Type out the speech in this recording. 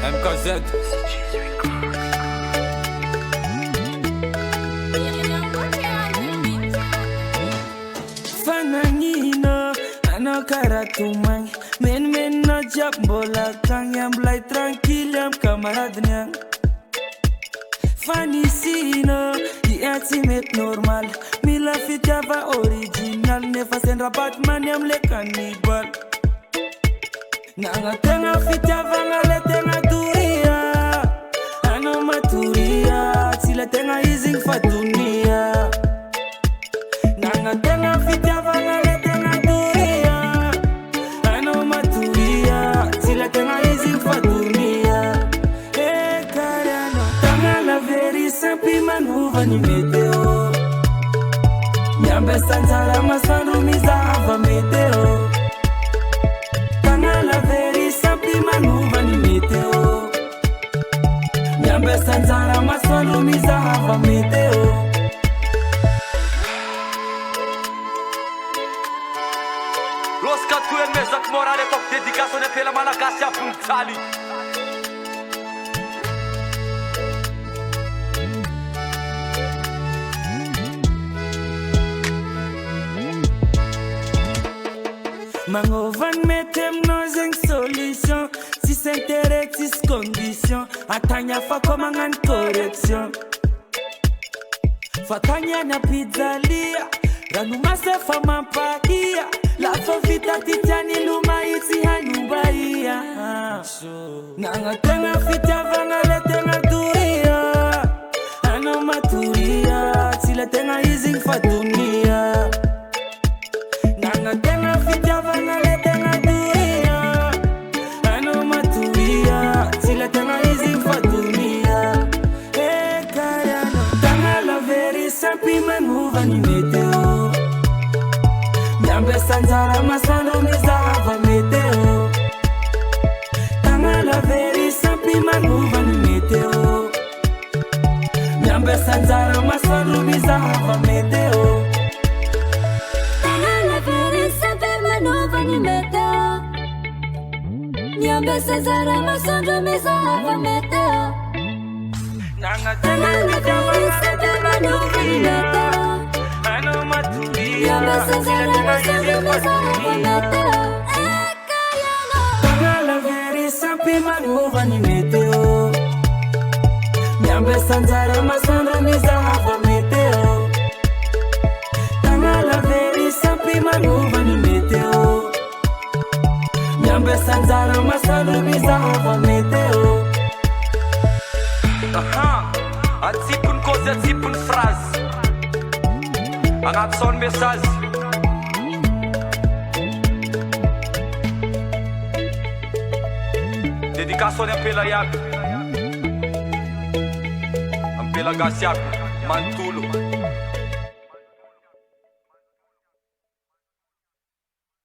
MKZ. Fananina, ano karatumang men na jab bola kang yam blay tranquil yam camarade nyang. Fanisina, di ultimate normal, mila fitava original, nefa sendra Batman yam le cannibal. Nanga tenga fitava ngale tenga turia, ano maturia, sila tenga izing fatunia. Nanga tenga fitava ngale tenga turia, ano maturia, sila tenga izing fatunia. Hey Kariano, tanga la veri sampi manuva ni meteo. Nyambe sanzara masanu mizava meteo. La veri sampi manuva ni meteo. Nyambe sanzara masolo mizahava meteo. Los Catuel Mezak Morale Top dedicazione per la Malagasy a Punzali. Mangovan metem nozeng solution. Si s'intéresse, si condition. Atanya fa komangan correction. Fatanya na pizzalia. Ranu masefa mampaia. La fovita titiani luma iti hanubaia. Nanga tenga fita vangale tenga turia. Ano maturia. Sila tenga izing fatunia. Nanga tenga fita vangale tenga turia. Ano maturia. Sila tenga izing fatunia. Hey Kariano, tanga la veri sampi manuva ni meteo. Nyambe sanzara masano mizava meteo. Tanga la veri sampi manuva ni meteo. Nyambe sanzara masano mizava meteo. Tanga la veri sampi manuva ni meteo. Nyambe sanzara masano mizava meteo. Nanga Tanga tenga la veri sampi manuva ni meteo. ano maturia. Nyambe sanzara masano mizava meteo. Tanga la veri sampi manuva ni meteo. Nyambe sanzara masano mizava meteo. Tanga la veri sampi manuva ni meteo. Nyambe sanzara masano mizava meteo. Aha, atsipun kozi atsipun phrase. Angap son message. Dedicazione pela Iago, pela Gasiaco, Mantulo.